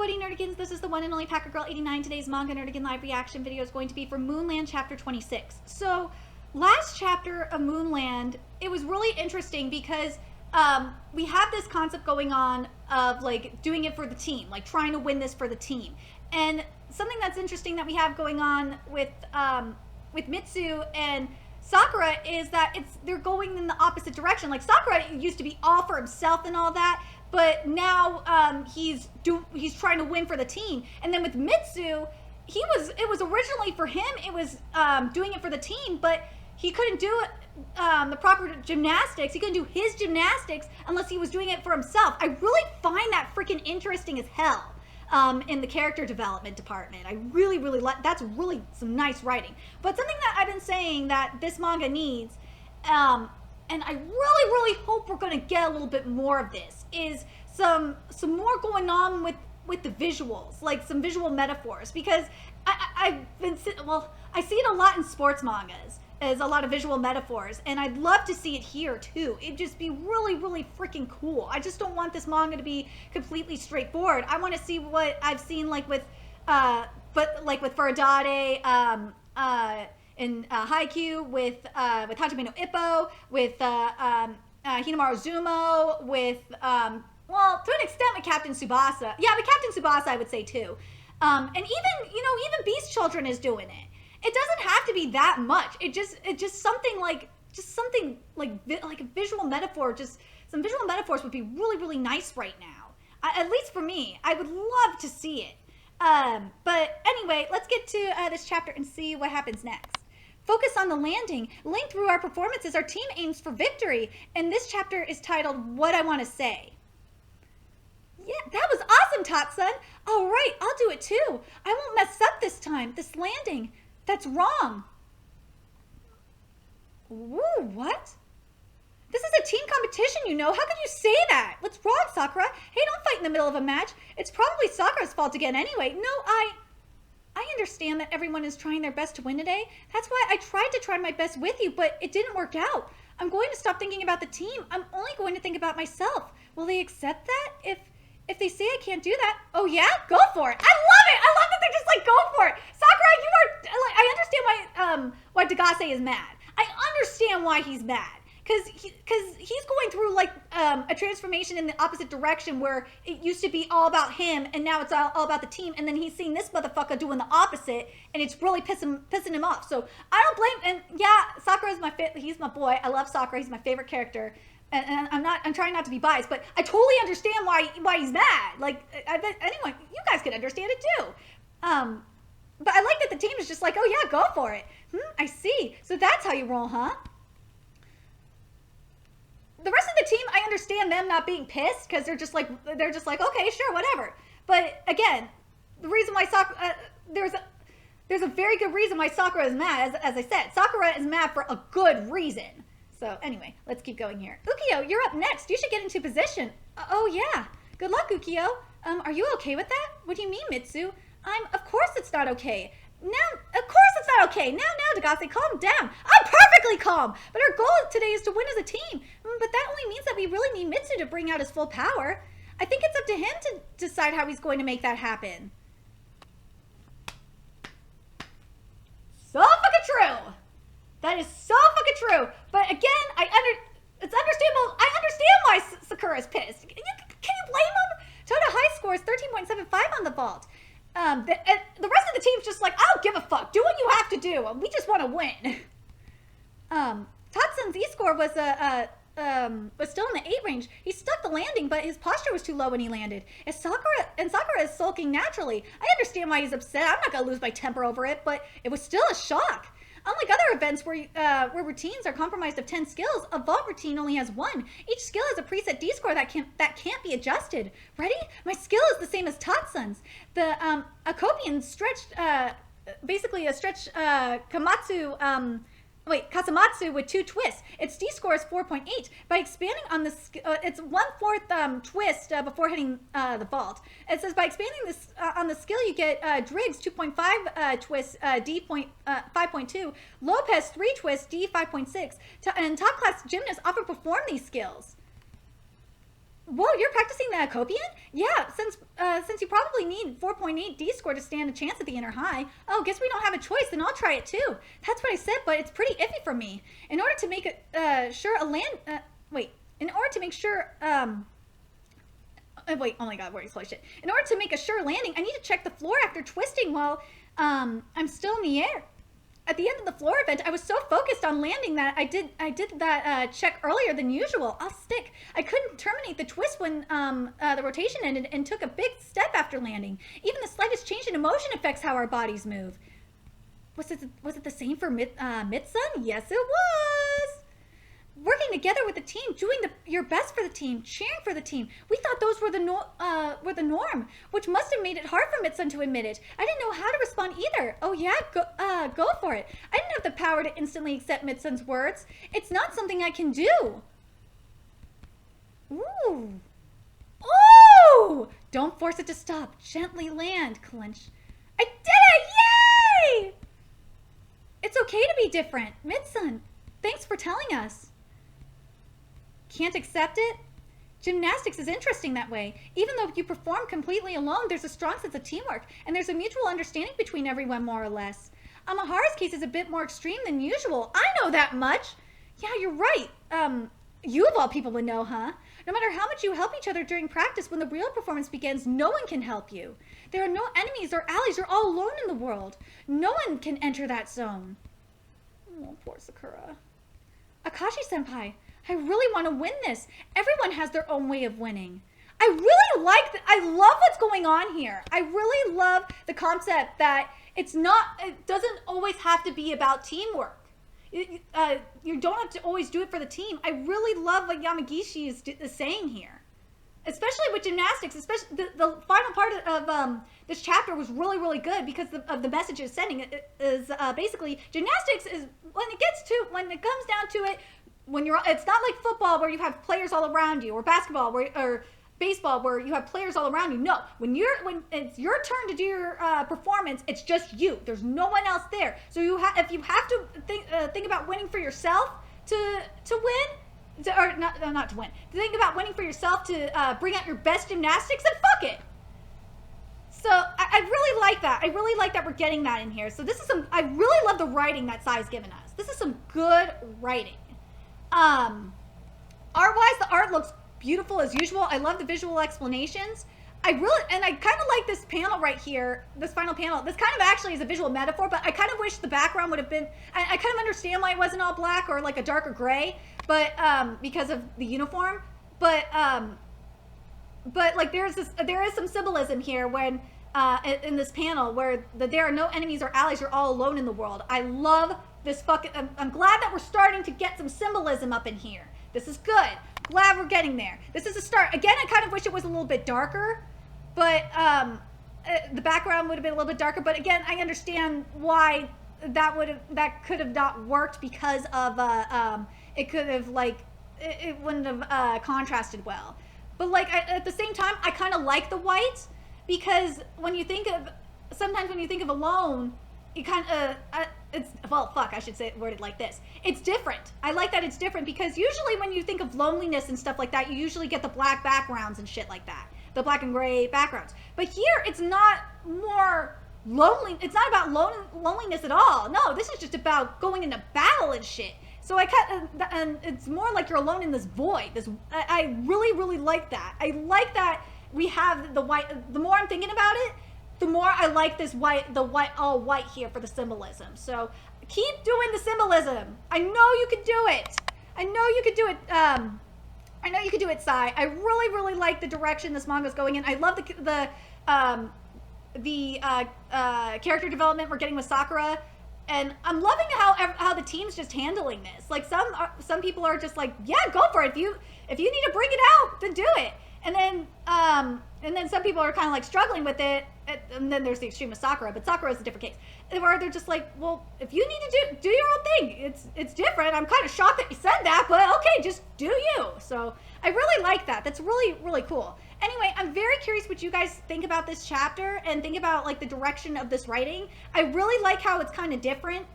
Woody Nerdigans? This is the one and only Packer Girl 89. Today's Manga Nerdigan live reaction video is going to be for Moonland Chapter 26. So, last chapter of Moonland, it was really interesting because we have this concept going on of like doing it for the team, like trying to win this for the team. And something that's interesting that we have going on with Mitsu and Sakura is that they're going in the opposite direction. Like Sakura used to be all for himself and all that, but now he's trying to win for the team. And then with Mitsu, it was originally for him. It was doing it for the team, but he couldn't do it, the proper gymnastics. He couldn't do his gymnastics unless he was doing it for himself. I really find that freaking interesting as hell. In the character development department. I really like, that's really some nice writing. But something that I've been saying that this manga needs, and I really hope we're gonna get a little bit more of this, is some more going on with the visuals, like some visual metaphors, because I see it a lot in sports mangas, as a lot of visual metaphors, and I'd love to see it here too. It'd just be really freaking cool. I just don't want this manga to be completely straightforward. I want to see what I've seen like with Furadade, in Haikyuu, with Hajime no Ippo, with Hinamaru Zumo, with well, to an extent with Captain Tsubasa. Yeah, with Captain Tsubasa I would say too. And even Beast Children is doing it. It doesn't have to be that much. It just something like a visual metaphor. Just some visual metaphors would be really nice right now. At least for me, I would love to see it. But anyway, let's get to this chapter and see what happens next. Focus on the landing. Link through our performances. Our team aims for victory. And this chapter is titled "What I Want to Say." Yeah, that was awesome, Tatsun. All right, I'll do it too. I won't mess up this time. This landing. That's wrong. Ooh, what? This is a team competition, you know. How could you say that? What's wrong, Sakura? Hey, don't fight in the middle of a match. It's probably Sakura's fault again anyway. No, I understand that everyone is trying their best to win today. That's why I tried to try my best with you, but it didn't work out. I'm going to stop thinking about the team. I'm only going to think about myself. Will they accept that? If they say I can't do that, oh yeah, go for it. I love it. I love that they're just like, go for it. Sakura, you are, like, I understand why Degase is mad. I understand why he's mad. Cause he's going through like a transformation in the opposite direction where it used to be all about him and now it's all about the team, and then he's seeing this motherfucker doing the opposite and it's really pissing him off. So I don't blame, and yeah, Sakura's he's my boy. I love Sakura. He's my favorite character. And I'm trying not to be biased, but I totally understand why he's mad. Like, I bet anyone, you guys could understand it too. But I like that the team is just like, oh yeah, go for it. I see. So that's how you roll, huh? The rest of the team, I understand them not being pissed because they're just like, okay, sure, whatever. But again, the reason why Sakura, there's a very good reason why Sakura is mad. As I said, Sakura is mad for a good reason. So anyway, let's keep going here. Ukyo, you're up next. You should get into position. Oh yeah. Good luck, Ukyo. Are you okay with that? What do you mean, Mitsu? Of course it's not okay. Of course it's not okay. Now, Degase, calm down. I'm perfectly calm. But our goal today is to win as a team. But that only means that we really need Mitsu to bring out his full power. I think it's up to him to decide how he's going to make that happen. So fucking true. That is so fucking true. But again, it's understandable. I understand why Sakura is pissed. Can you blame him? Toda High scores 13.75 on the vault. The rest of the team's just like, I don't give a fuck. Do what you have to do. We just want to win. Tatsun's E-score was still in the 8 range. He stuck the landing, but his posture was too low when he landed. Sakura is sulking naturally. I understand why he's upset. I'm not gonna lose my temper over it, but it was still a shock. Unlike other events where routines are comprised of 10 skills, a vault routine only has 1. Each skill has a preset D-score that can't be adjusted. Ready? My skill is the same as Tatsun's. The Akopian stretched, basically a stretch Kasamatsu with 2 twists. Its D-score is 4.8. By expanding on the it's 1/4 twist before hitting the vault. It says by expanding this on the skill, you get Driggs 2.5 twists, D 5.2, Lopez 3 twists, D 5.6, and top class gymnasts often perform these skills. Whoa, you're practicing the Copian? Yeah, since you probably need 4.8 D score to stand a chance at the inner high. Oh, guess we don't have a choice, then I'll try it too. That's what I said, but it's pretty iffy for me. In order to make it, in order to make sure, wait, oh my god, where's slow shit? In order to make a sure landing, I need to check the floor after twisting while, I'm still in the air. At the end of the floor event, I was so focused on landing that I did that check earlier than usual. I'll stick. I couldn't terminate the twist when the rotation ended and took a big step after landing. Even the slightest change in emotion affects how our bodies move. Was it the same for Mitsun? Yes, it was. Working together with the team, doing your best for the team, cheering for the team. We thought those were the norm, which must have made it hard for Mitsun to admit it. I didn't know how to respond either. Oh yeah, go for it. I didn't have the power to instantly accept Mitsun's words. It's not something I can do. Ooh. Ooh! Don't force it to stop. Gently land, clench. I did it! Yay! It's okay to be different. Mitsun, thanks for telling us. Can't accept it? Gymnastics is interesting that way. Even though you perform completely alone, there's a strong sense of teamwork, and there's a mutual understanding between everyone, more or less. Amahara's case is a bit more extreme than usual. I know that much. Yeah, you're right. You of all people would know, huh? No matter how much you help each other during practice, when the real performance begins, no one can help you. There are no enemies or allies. You're all alone in the world. No one can enter that zone. Oh, poor Sakura. Akashi-senpai, I really want to win this. Everyone has their own way of winning. I really I love what's going on here. I really love the concept that it doesn't always have to be about teamwork. You don't have to always do it for the team. I really love what Yamagishi is saying here. Especially with gymnastics, especially the final part of this chapter was really, really good because of the message it's sending. It is basically gymnastics is when it comes down to it, it's not like football where you have players all around you, or basketball or baseball where you have players all around you. No, when it's your turn to do your performance, it's just you. There's no one else there. So if you have to think about winning for yourself to win, or not to win, to think about winning for yourself to bring out your best gymnastics, then fuck it. So I really like that. I really like that we're getting that in here. So I really love the writing that Sai's given us. This is some good writing. Art-wise, the art looks beautiful as usual. I love the visual explanations. I kind of like this panel right here, this final panel. This kind of actually is a visual metaphor, but I kind of wish the background would have been, I kind of understand why it wasn't all black or like a darker gray, but, because of the uniform. But like there is some symbolism here when, in this panel where there are no enemies or allies, you're all alone in the world. I love this I'm glad that we're starting to get some symbolism up in here. This is good. Glad we're getting there. This is a start. Again, I kind of wish it was a little bit darker, but the background would have been a little bit darker. But again, I understand why that could have not worked because of it could have it wouldn't have contrasted well. But at the same time, I kind of like the white because sometimes when you think of alone, you kind of I should say it worded like this. It's different. I like that it's different because usually when you think of loneliness and stuff like that, you usually get the black backgrounds and shit like that. The black and gray backgrounds. But here, it's not more lonely. It's not about loneliness at all. No, this is just about going into battle and shit. So and it's more like you're alone in this void. I really, really like that. I like that we have the white. The more I'm thinking about it, the more I like this all white here for the symbolism. So keep doing the symbolism. I know you can do it. I know you can do it. I know you can do it, Sai. I really, really like the direction this manga is going in. I love the character development we're getting with Sakura, and I'm loving how the team's just handling this. Like some people are just like, yeah, go for it. If you need to bring it out, then do it. And then some people are kind of like struggling with it. And then there's the extreme of Sakura, but Sakura is a different case. Where they're just like, well, if you need to do your own thing, it's different. I'm kind of shocked that you said that, but okay, just do you. So I really like that. That's really, really cool. Anyway, I'm very curious what you guys think about this chapter and think about like the direction of this writing. I really like how it's kind of different,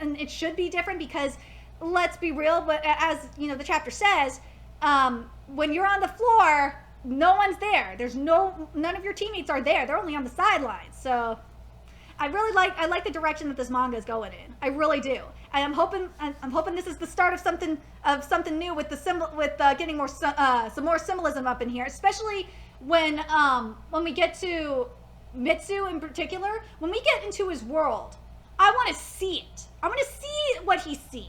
and it should be different because let's be real, but as you know, the chapter says, when you're on the floor, no one's there. None of your teammates are there. They're only on the sidelines. So I like the direction that this manga is going in. I really do. And I'm hoping this is the start of something new with getting some more symbolism up in here, especially when we get to Mitsu in particular. When we get into his world, I want to see it. I want to see what he's seeing.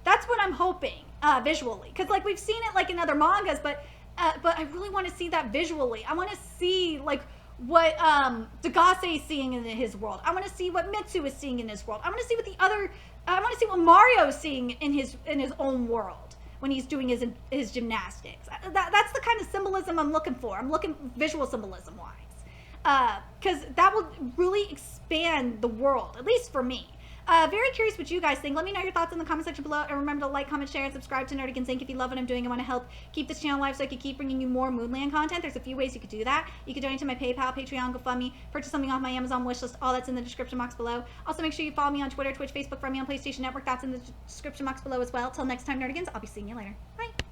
That's what I'm hoping visually, because like we've seen it like in other mangas, but I really want to see that visually. I want to see like what Degase is seeing in his world. I want to see what Mitsu is seeing in his world. I want to see what Mario is seeing in his own world when he's doing his gymnastics. That's the kind of symbolism I'm looking for. I'm looking visual symbolism wise, because that will really expand the world, at least for me. Very curious what you guys think. Let me know your thoughts in the comment section below. And remember to like, comment, share, and subscribe to Nerdigans Inc. if you love what I'm doing and want to help keep this channel live so I can keep bringing you more Moonland content. There's a few ways you could do that. You could donate to my PayPal, Patreon, GoFundMe, purchase something off my Amazon wishlist. All that's in the description box below. Also, make sure you follow me on Twitter, Twitch, Facebook, friend me on PlayStation Network. That's in the description box below as well. Till next time, Nerdigans, I'll be seeing you later. Bye.